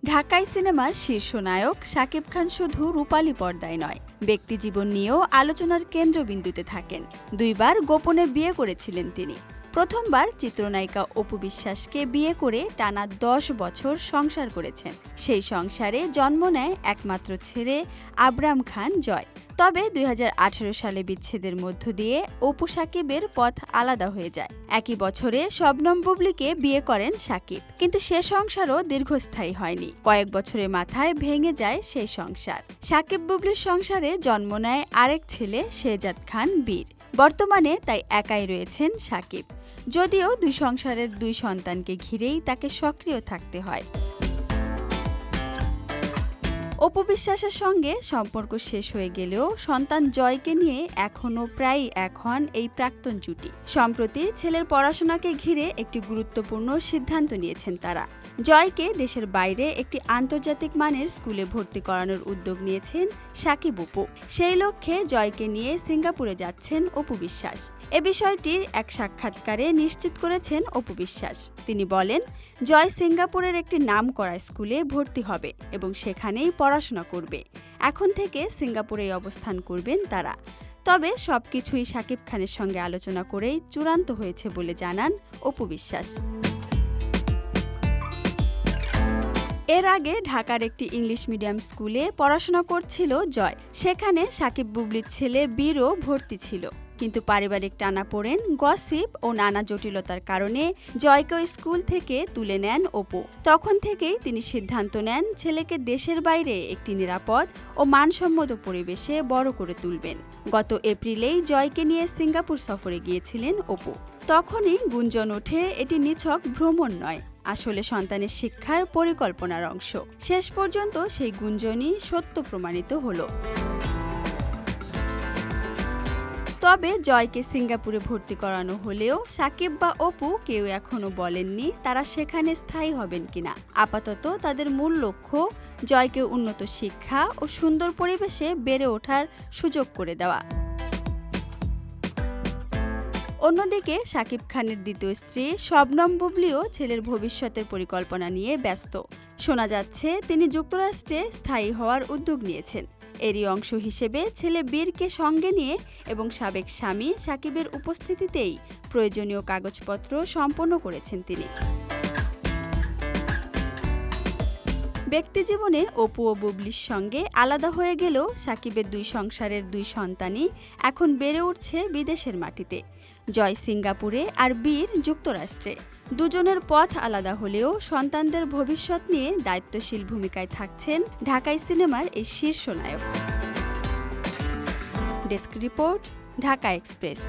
ঢাকাই সিনেমার শীর্ষ নায়ক শাকিব খান শুধু রূপালী পর্দায় নয়, ব্যক্তিজীবন নিয়েও আলোচনার কেন্দ্রবিন্দুতে থাকেন। দুইবার গোপনে বিয়ে করেছিলেন তিনি। প্রথমবার চিত্রনায়িকা অপু বিশ্বাসকে বিয়ে করে টানা ১০ বছর সংসার করেছেন। সেই সংসারে জন্ম নেয় একমাত্র ছেলে আবরাম খান জয়। তবে ২০১৮ সালে বিচ্ছেদের মধ্য দিয়ে অপু শাকিবের পথ আলাদা হয়ে যায়। একই বছরে শবনম বুবলীকে বিয়ে করেন শাকিব, কিন্তু সে সংসারও দীর্ঘস্থায়ী হয়নি। কয়েক বছরের মাথায় ভেঙে যায় সেই সংসার। শাকিব বুবলীর সংসারে জন্ম নেয় আরেক ছেলে শেহজাদ খান বীর। বর্তমানে তাই একাই রয়েছেন শাকিব, যদিও দুই সংসারের দুই সন্তানকে ঘিরেই তাকে সক্রিয় থাকতে হয়। অপু বিশ্বাসের সঙ্গে সম্পর্ক শেষ হয়ে গেলেও সন্তান জয়কে নিয়ে এখনও প্রায় এক হন এই প্রাক্তন জুটি। সম্প্রতি ছেলের পড়াশোনাকে ঘিরে একটি গুরুত্বপূর্ণ সিদ্ধান্ত নিয়েছেন তারা। জয়কে দেশের বাইরে একটি আন্তর্জাতিক মানের স্কুলে ভর্তি করানোর উদ্যোগ নিয়েছেন শাকিব অপু। সেই লক্ষ্যে জয়কে নিয়ে সিঙ্গাপুরে যাচ্ছেন অপু বিশ্বাস। এ বিষয়টির এক সাক্ষাৎকারে নিশ্চিত করেছেন অপু বিশ্বাস। তিনি বলেন, জয় সিঙ্গাপুরের একটি নামকরা স্কুলে ভর্তি হবে এবং সেখানেই পড়াশোনা করবে। এখন থেকে সিঙ্গাপুরেই অবস্থান করবেন তারা। তবে সবকিছুই শাকিব খানের সঙ্গে আলোচনা করেই চূড়ান্ত হয়েছে বলে জানান অপু বিশ্বাস। এর আগে ঢাকার একটি ইংলিশ মিডিয়াম স্কুলে পড়াশোনা করছিল জয়। সেখানে শাকিব বুবলীর ছেলে বীরও ভর্তি ছিল, কিন্তু পারিবারিক টানাপোড়েন, গসিপ ও নানা জটিলতার কারণে জয়কে স্কুল থেকে তুলে নেন অপু। তখন থেকেই তিনি সিদ্ধান্ত নেন ছেলেকে দেশের বাইরে একটি নিরাপদ ও মানসম্মত পরিবেশে বড় করে তুলবেন। গত এপ্রিলেই জয়কে নিয়ে সিঙ্গাপুর সফরে গিয়েছিলেন অপু। তখনই গুঞ্জন ওঠে এটি নিছক ভ্রমণ নয়, আসলে সন্তানের শিক্ষার পরিকল্পনার অংশ। শেষ পর্যন্ত সেই গুঞ্জনই সত্য প্রমাণিত হলো। তবে জয়কে সিঙ্গাপুরে ভর্তি করানো হলেও শাকিব বা অপু কেউ এখনো বলেননি তারা সেখানে স্থায়ী হবেন কিনা। আপাতত তাদের মূল লক্ষ্য জয়কে উন্নত শিক্ষা ও সুন্দর পরিবেশে বেড়ে ওঠার সুযোগ করে দেওয়া। অন্যদিকে শাকিব খানের দ্বিতীয় স্ত্রী শবনম বুবলীও ছেলের ভবিষ্যতের পরিকল্পনা নিয়ে ব্যস্ত। শোনা যাচ্ছে তিনি যুক্তরাষ্ট্রে স্থায়ী হওয়ার উদ্যোগ নিয়েছেন। এরই অংশ হিসেবে ছেলে বীরকে সঙ্গে নিয়ে এবং সাবেক স্বামী শাকিবের উপস্থিতিতেই প্রয়োজনীয় কাগজপত্র সম্পন্ন করেছেন তিনি। ব্যক্তিজীবনে অপু ও বুবলীর সঙ্গে আলাদা হয়ে গেলেও শাকিবের দুই সংসারের দুই সন্তানই এখন বেড়ে উঠছে বিদেশের মাটিতে। জয় সিঙ্গাপুরে আর বীর যুক্তরাষ্ট্রে। দুজনের পথ আলাদা হলেও সন্তানদের ভবিষ্যৎ নিয়ে দায়িত্বশীল ভূমিকায় থাকছেন ঢাকাই সিনেমার এই শীর্ষ নায়ক। Desk report, Dhaka express.